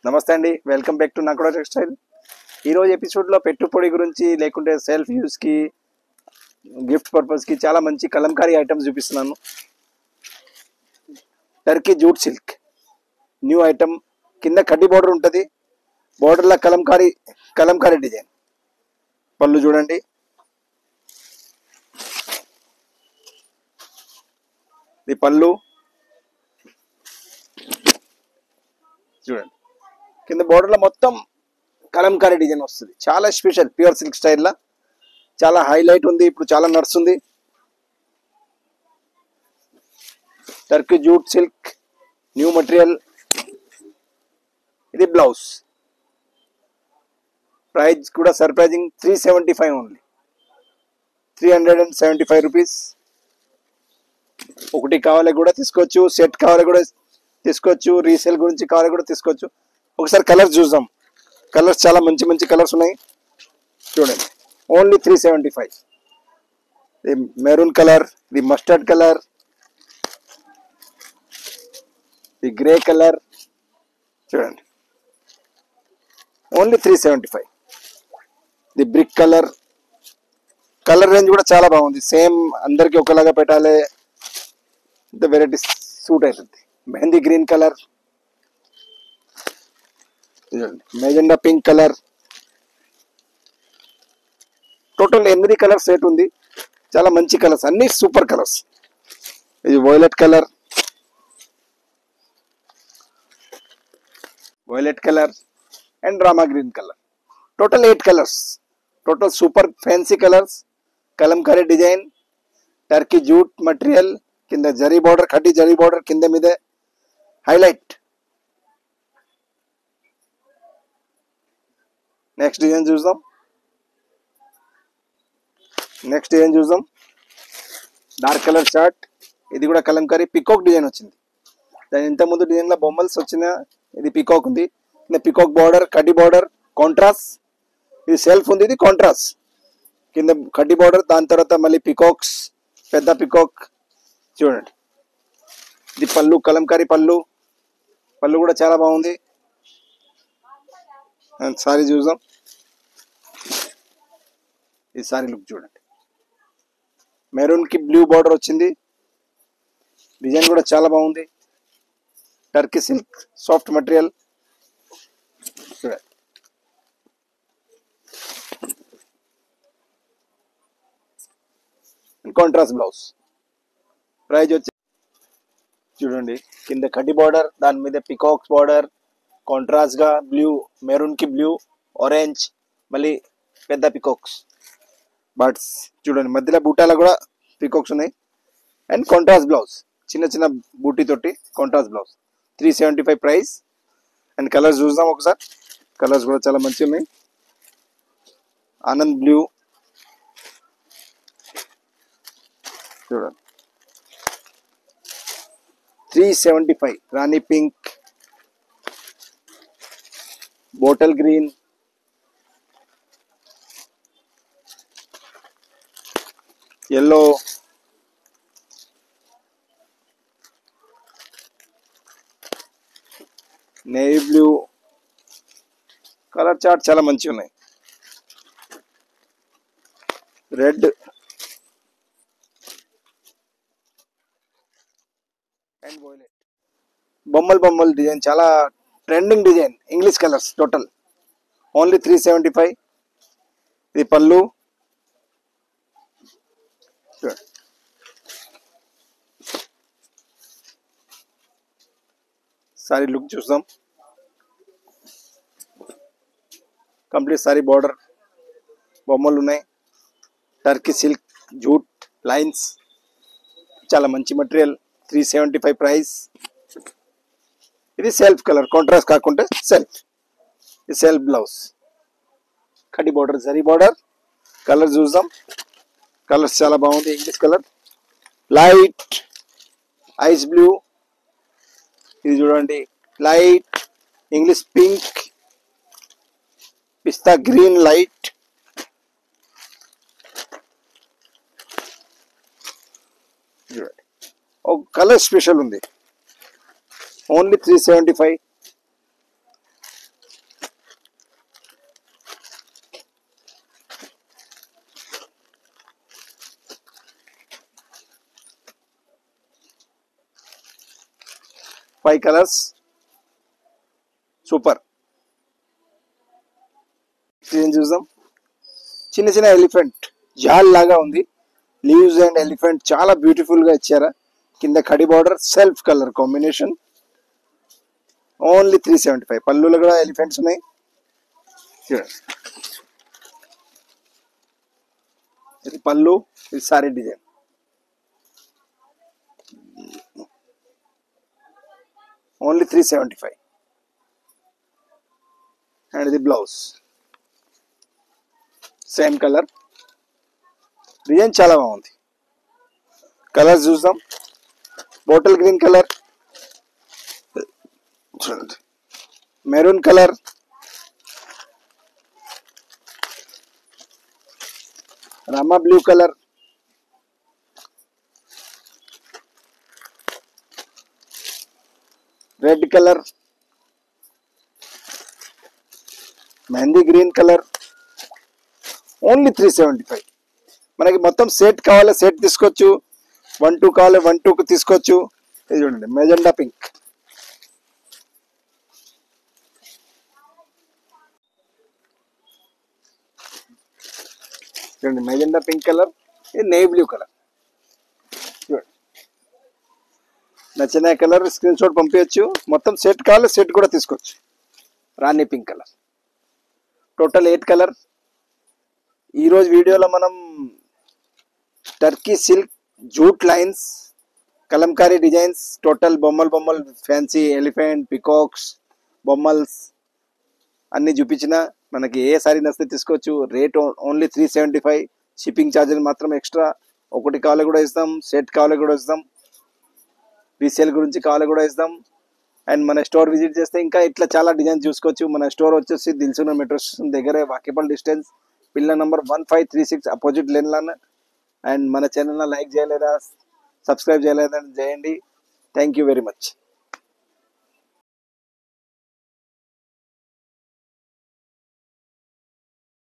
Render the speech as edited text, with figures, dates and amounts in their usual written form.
నమస్తే అండి, welcome back to నాకుడా textile. ఈరోజు ఎపిసోడ్లో పెట్టుబడి గురించి లేకుంటే సెల్ఫ్ యూస్కి, గిఫ్ట్ పర్పస్కి చాలా మంచి కలంకారీ ఐటమ్స్ చూపిస్తున్నాను. Turkey jute silk new item. కింద కడ్డీ బార్డర్ ఉంటుంది, బార్డర్లో కలంకారీ డిజైన్. పళ్ళు చూడండి, ఇది పళ్ళు చూడండి. కింద బార్డర్లో మొత్తం కలంకారీ డిజైన్ వస్తుంది. చాలా స్పెషల్, ప్యూర్ సిల్క్ స్టైల్లో చాలా హైలైట్ ఉంది, ఇప్పుడు చాలా నడుస్తుంది. Turkey jute silk new material. ఇది బ్లౌజ్. ప్రైస్ కూడా సర్ప్రైజింగ్ 375 ఓన్లీ, 375 రూపీస్. ఒకటి కావాలి కూడా తీసుకోవచ్చు, సెట్ కావాలి కూడా తీసుకోవచ్చు, రీసేల్ గురించి కావాలి కూడా తీసుకోవచ్చు. ఒకసారి కలర్స్ చూద్దాం. కలర్స్ చాలా మంచి మంచి కలర్స్ ఉన్నాయి చూడండి. ఓన్లీ 375. ఇది మెరూన్ కలర్, ఇది మస్టర్డ్ కలర్, ఇది గ్రే కలర్ చూడండి. ఓన్లీ 375. ఇది బ్రిక్ కలర్. కలర్ రేంజ్ కూడా చాలా బాగుంది. సేమ్ అందరికి ఒకలాగా పెట్టాలి, ఇంత వెరైటీ సూట్ అవుతుంది. Mehndi green colour, magenta pink colour. Total 8 colour set ఉంది. చాలా మంచి కలర్స్, అన్ని సూపర్ కలర్స్. ఇది violet colour, and Rama green colour. Total 8 colours. Total super fancy colours. Kalamkari design, Turkey jute material, కింద జరీ బార్డర్, కడ్డీ జరీ బార్డర్ కింద మీదే హైలైట్. నెక్స్ట్ డిజైన్ చూద్దాం. Dark colour short. ఇది కూడా కలంకారీ పికాక్ డిజైన్ వచ్చింది. దాని ఇంత ముందు డిజైన్లో బొమ్మల్స్ వచ్చిన, ఇది పికాక్ ఉంది. కింద పికాక్ బార్డర్, కడ్డీ బార్డర్, కాంట్రాస్ట్. ఇది సెల్ఫ్ ఉంది, ఇది కాంట్రాస్ట్. కింద కడ్డీ బార్డర్, దాని తర్వాత మళ్ళీ పికాక్స్, పెద్ద పికాక్ చూడండి. ఇది పళ్ళు, కలంకారీ పళ్ళు. పళ్ళు కూడా చాలా బాగుంది. సారీ చూద్దాం. ఈ సారీ లుక్ చూడండి. మెరూన్ కి బ్లూ బార్డర్ వచ్చింది. డిజైన్ కూడా చాలా బాగుంది. టర్కీ సిల్క్ సాఫ్ట్ మటీరియల్ చూడండి. Contrast blouse. ప్రైజ్ వచ్చి చూడండి, కింద కడ్డీ బార్డర్, దాని మీద పికాక్స్ బార్డర్, కాంట్రాస్ట్ గా బ్లూ, మెరూన్ కి బ్లూ, ఆరెంజ్, మళ్ళీ పెద్ద పికాక్స్ బర్డ్స్ చూడండి. మధ్యలో బూటాలో కూడా పికాక్స్ ఉన్నాయి. అండ్ కాంట్రాస్ట్ బ్లౌజ్, చిన్న చిన్న బూటీ తోటి contrast blouse. 375 price. And colours చూద్దాం ఒకసారి. కలర్స్ కూడా చాలా మంచిగా ఉన్నాయి. ఆనంద్ బ్లూ చూడండి, 375. రాణి pink, bottle green, yellow, navy blue. Colour chart చాలా మంచిగా ఉన్నాయి. Red and violet. బొమ్మలు డిజైన్, చాలా trending design. English colours total. Only 375. ఇది పళ్ళు. సారీ లుక్ చూద్దాం. కంప్లీట్ సారీ బార్డర్ బొమ్మలు ఉన్నాయి. టర్కీ సిల్క్ జూట్ లైన్స్, చాలా మంచి మటీరియల్. 375 ప్రైస్. ఇది సెల్ఫ్ కలర్, కాంట్రాస్ట్ కాకుండా సెల్ఫ్. ఇది సెల్ఫ్ బ్లౌజ్, కడ్డీ బార్డర్, జరీ బార్డర్. కలర్ చూద్దాం. కలర్స్ చాలా బాగుంది. English colour, light ice blue. ఇది చూడండి, లైట్ ఇంగ్లీష్ పింక్, పిస్తా గ్రీన్ లైట్. చూడండి, ఒక కలర్ స్పెషల్ ఉంది. ఓన్లీ 375. 5 colours, super. డిజైన్ చూద్దాం. చిన్న చిన్న ఎలిఫెంట్ జాల్ లాగా ఉంది. లీవ్స్ అండ్ ఎలిఫెంట్ చాలా బ్యూటిఫుల్ గా ఇచ్చారా. కింద కడి border, self colour combination. Only 375. పళ్ళులో కూడా ఎలిఫెంట్స్ ఉన్నాయి. ఇది పళ్ళు, ఇది సారీ డిజైన్. ఓన్లీ 375. అండ్ ఇది బ్లౌజ్, సేమ్ కలర్. డిజైన్ చాలా బాగుంది. కలర్స్ చూద్దాం. బాటిల్ గ్రీన్ కలర్, చూడండి, maroon colour, Rama blue colour, red colour, mehndi green colour. Only 375. మనకి మొత్తం సెట్ కావాలి, సెట్ తీసుకోవచ్చు. 1-2 కావాలి, 1-2 తీసుకోవచ్చు. ఇది చూడండి, మెజెండా పింక్. చూడండి, మెజెండా పింక్ కలర్, ఇది నేవీ బ్లూ కలర్. చూడండి, నచ్చిన కలర్ స్క్రీన్ షాట్ పంపించచ్చు. మొత్తం సెట్ కావాలి, సెట్ కూడా తీసుకోవచ్చు. రాణి పింక్ కలర్. Total 8 colour. ఈరోజు వీడియోలో మనం Turkey silk jute lines, Kalamkari designs, total బొమ్మలు ఫ్యాన్సీ ఎలిఫెంట్, పికాక్స్, బొమ్మల్స్ అన్ని చూపించిన. మనకి ఏ సారీ నచ్చితే తీసుకోవచ్చు. Rate only 375. షిప్పింగ్ ఛార్జెస్ మాత్రం ఎక్స్ట్రా. ఒకటి కావాలి కూడా ఇస్తాం, సెట్ కావాలి కూడా ఇస్తాం, రీసేల్ గురించి కావాలి కూడా ఇస్తాం. అండ్ మన స్టోర్ విజిట్ చేస్తే ఇంకా ఇట్లా చాలా డిజైన్స్ చూసుకోవచ్చు. మన స్టోర్ వచ్చేసి దిల్సుఖ్నగర్ మెట్రో స్టేషన్ దగ్గరే, walkable distance, pillar number 1536 opposite lane lawn. And మన ఛానల్ లైక్ చేయలేదా, సబ్స్క్రైబ్ చేయలేదా చేయండి. Thank you very much.